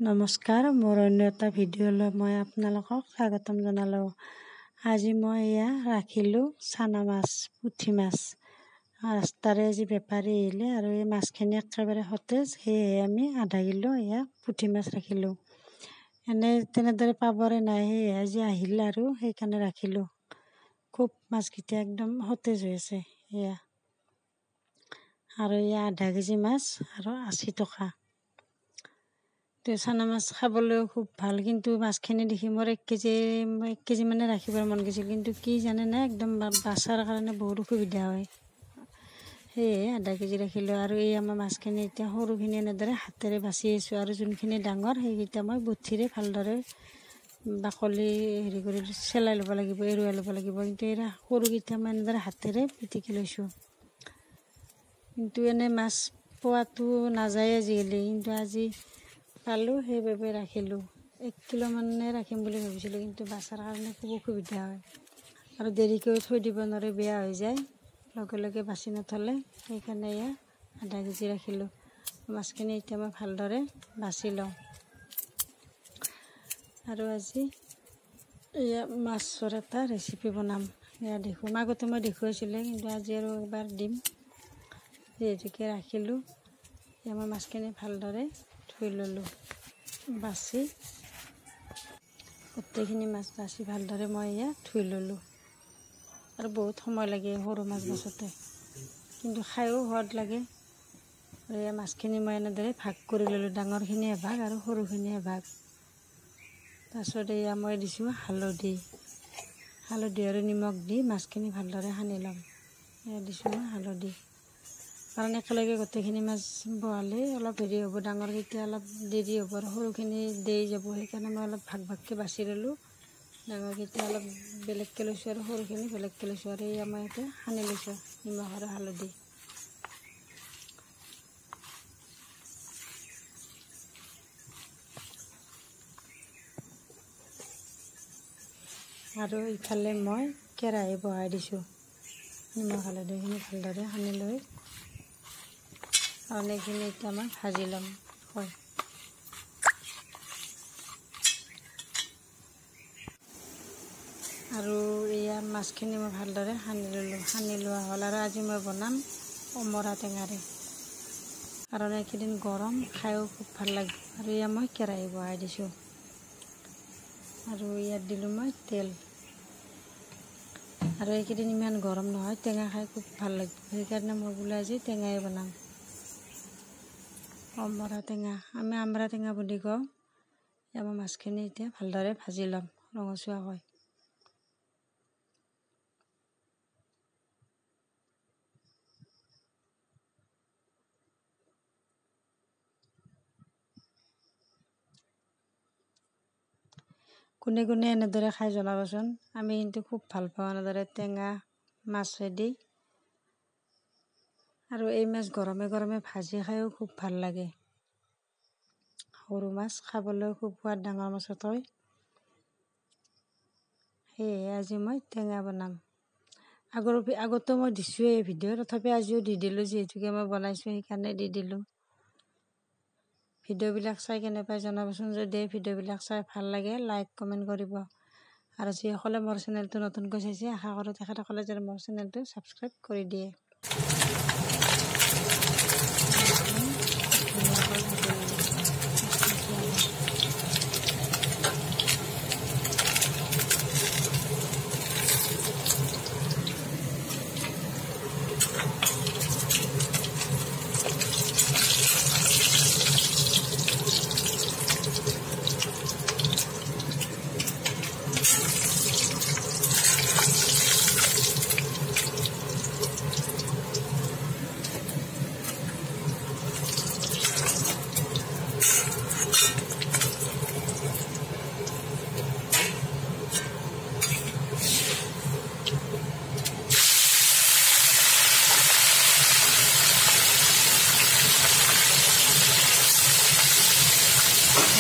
নমস্কাৰ, মোৰ অন্য এটা ভিডিঅ'লৈ মই আপোনালোকক স্বাগতম জনালোঁ। আজি মই এয়া ৰাখিলোঁ চানা মাছ, পুঠি মাছ। ৰাস্তাৰে আজি বেপাৰী আহিলে আৰু এই মাছখিনি একেবাৰে সতেজ, সেয়েহে আমি আধা কিলো এয়া পুঠি মাছ ৰাখিলোঁ। এনেই তেনেদৰে পাবৰে নাই, সেয়েহে আজি আহিল আৰু সেইকাৰণে ৰাখিলোঁ। খুব মাছকেইটা একদম সতেজ হৈ আছে এয়া। আৰু এয়া আধা কেজি মাছ আৰু 80 টকা। চানা মাছ খাবলৈও খুব ভাল, কিন্তু মাছখিনি দেখি মোৰ 1 কেজি মানে ৰাখিবৰ মন গৈছিল, কিন্তু কি জানে নাই, একদম বাছাৰ কাৰণে বহুত অসুবিধা হয়, সেয়েহে আধা কেজি ৰাখিলোঁ। আৰু এই আমাৰ মাছখিনি এতিয়া সৰুখিনি এনেদৰে হাতেৰে বাছি আছোঁ, আৰু যোনখিনি ডাঙৰ সেইকেইটা মই বঠিৰে ভালদৰে বাকলি হেৰি কৰি চেলাই ল'ব লাগিব, এৰুৱাই ল'ব লাগিব। কিন্তু এই সৰুকেইটা মই এনেদৰে হাতেৰে পিটিকি লৈছোঁ। কিন্তু এনে মাছ পোৱাটো নাযায় আজিকালি, কিন্তু আজি পালোঁ, সেইবাবে ৰাখিলোঁ। 1 কিলো মানে ৰাখিম বুলি ভাবিছিলোঁ, কিন্তু বাছাৰ কাৰণে খুব অসুবিধা হয়, আৰু দেৰিকৈ থৈ দিব নোৱাৰে, বেয়া হৈ যায় লগে লগে বাছি নথলে। সেইকাৰণে এয়া আধা কেজি ৰাখিলোঁ। মাছখিনি এতিয়া মই ভালদৰে বাছি লওঁ। আৰু আজি এয়া মাছৰ এটা ৰেচিপি বনাম, এয়া দেখোঁ। আগতে মই দেখুৱাইছিলোঁ, কিন্তু আজি আৰু এবাৰ দিম, যিহেতুকে ৰাখিলোঁ। এতিয়া মই মাছখিনি ভালদৰে ধুই ল'লোঁ, বাছি গোটেইখিনি মাছ বাছি ভালদৰে মই এয়া ধুই ল'লোঁ। আৰু বহুত সময় লাগে সৰু মাছ বাছোঁতে, কিন্তু খায়ো সোৱাদ লাগে। আৰু এয়া মাছখিনি মই এনেদৰে ভাগ কৰি ল'লোঁ, ডাঙৰখিনি এভাগ আৰু সৰুখিনি এভাগ। তাৰপিছত এয়া মই দিছোঁ হালধি আৰু নিমখ দি মাছখিনি ভালদৰে সানি ল'ম। এয়া দিছোঁ মই হালধি, কাৰণ একেলগে গোটেইখিনি মাছ বহালে অলপ হেৰি হ'ব, ডাঙৰকেইটা অলপ দেৰি হ'ব আৰু সৰুখিনি দেৰি যাব। সেইকাৰণে মই অলপ ভাগ ভাগকৈ বাছি ল'লোঁ। ডাঙৰকেইটা অলপ বেলেগকৈ লৈছোঁ আৰু সৰুখিনি বেলেগকৈ লৈছোঁ। আৰু এই মই ইয়াতে সানি লৈছোঁ নিমখ আৰু হালধি। আৰু ইফালে মই কেৰাহী বহাই দিছোঁ, নিমখ হালধিখিনি ভালদৰে সানি লৈ, আৰু এইখিনি এতিয়া মই ভাজি ল'ম। হয়, আৰু এয়া মাছখিনি মই ভালদৰে সানি ল'লোঁ, সানি লোৱা হ'ল। আৰু আজি মই বনাম অমৰা টেঙাৰে, কাৰণ এইকেইদিন গৰম, খায়ো খুব ভাল লাগিব। আৰু এয়া মই কেৰাহী বহাই দিছোঁ, আৰু ইয়াত দিলোঁ মই তেল। আৰু এইকেইদিন ইমান গৰম নহয়, টেঙা খাই খুব ভাল লাগিব, সেইকাৰণে মই বোলো আজি টেঙাই বনাম। অমৰা টেঙা, আমি আমৰা টেঙা বুলি কওঁ। মই মাছখিনি এতিয়া ভালদৰে ভাজি ল'ম ৰঙচুৱাকৈ। কোনে কোনে এনেদৰে খাই জনাবচোন। আমি কিন্তু খুব ভাল পাওঁ এনেদৰে টেঙা মাছেদি। আৰু এই মাছ গৰমে গৰমে ভাজি খায়ো খুব ভাল লাগে। সৰু মাছ খাবলৈ খুব সোৱাদ ডাঙৰ মাছতকৈ, সেয়েহে আজি মই টেঙা বনাম। আগতো মই দিছোঁৱে এই ভিডিঅ', তথাপি আজিও দি দিলোঁ, যিহেতুকে মই বনাইছোঁ সেইকাৰণে দি দিলোঁ। ভিডিঅ'বিলাক চাই কেনে পাই জনাবচোন। যদি এই ভিডিঅ'বিলাক চাই ভাল লাগে, লাইক কমেণ্ট কৰিব। আৰু যিসকলে মোৰ চেনেলটো নতুনকৈ চাইছে, আশা কৰোঁ তেখেতসকলে যেন মোৰ চেনেলটো ছাবস্ক্ৰাইব কৰি দিয়ে।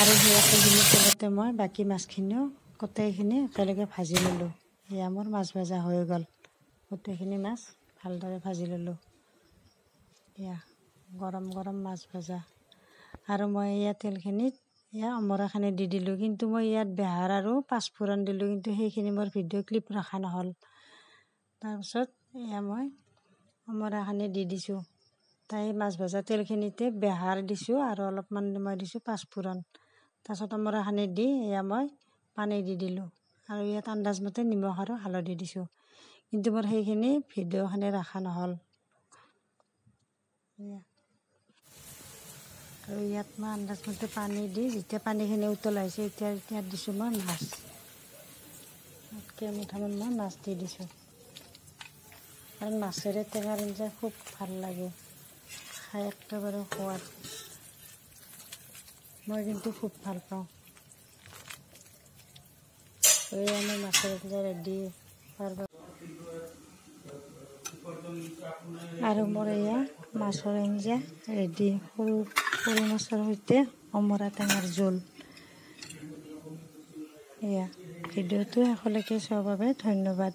আৰু সেই একেখিনি তেলতে মই বাকী মাছখিনিও গোটেইখিনি একেলগে ভাজি ল'লোঁ। এয়া মোৰ মাছ ভজা হৈ গ'ল। গোটেইখিনি মাছ ভালদৰে ভাজি ল'লোঁ। এয়া গৰম গৰম মাছ ভজা। আৰু মই এয়া তেলখিনিত এয়া অমৰাখিনি দি দিলোঁ, কিন্তু মই ইয়াত বেহাৰ আৰু পাঁচফোৰণ দিলোঁ, কিন্তু সেইখিনি মোৰ ভিডিঅ' ক্লিপ ৰখা নহ'ল। তাৰপিছত এয়া মই অমৰাখিনি দি দিছোঁ। তাই মাছ ভজা তেলখিনিতে বেহাৰ দিছোঁ আৰু অলপমান মই দিছোঁ পাঁচফোৰণ। তাৰপিছত অমৰাখিনি দি এয়া মই পানী দি দিলোঁ আৰু ইয়াত আন্দাজমতে নিমখ আৰু হালধি দিছোঁ, কিন্তু মোৰ সেইখিনি ভিডিঅ'খিনি ৰখা নহ'ল। আৰু ইয়াত মই আন্দাজমতে পানী দি যেতিয়া পানীখিনি উতলাইছে এতিয়া দিছোঁ মই মাছ। কেইমুঠামান মই মাছ দি দিছোঁ, আৰু মাছেৰে টেঙাৰ আঞ্জা খুব ভাল লাগে খাই, একেবাৰে সোৱাদ। মই কিন্তু খুব ভাল পাওঁ। এয়া মই মাছৰ আঞ্জা ৰেডি আৰু মোৰ এয়া মাছৰ আঞ্জা ৰেডি, সৰু মাছৰ সৈতে অমৰা টেঙাৰ জোল। এয়া ভিডিঅ'টো শেষলৈকে চোৱাৰ বাবে ধন্যবাদ।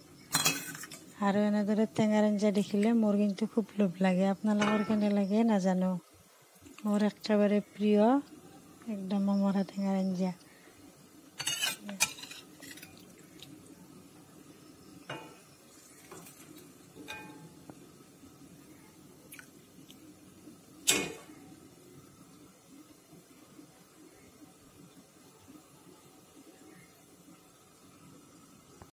আৰু এনেদৰে টেঙাৰ আঞ্জা দেখিলে মোৰ কিন্তু খুব লোভ লাগে। আপোনালোকৰ কেনে লাগে নাজানো, মোৰ একেবাৰে প্ৰিয় একদম অমৰা টেঙাৰ আঞ্জা।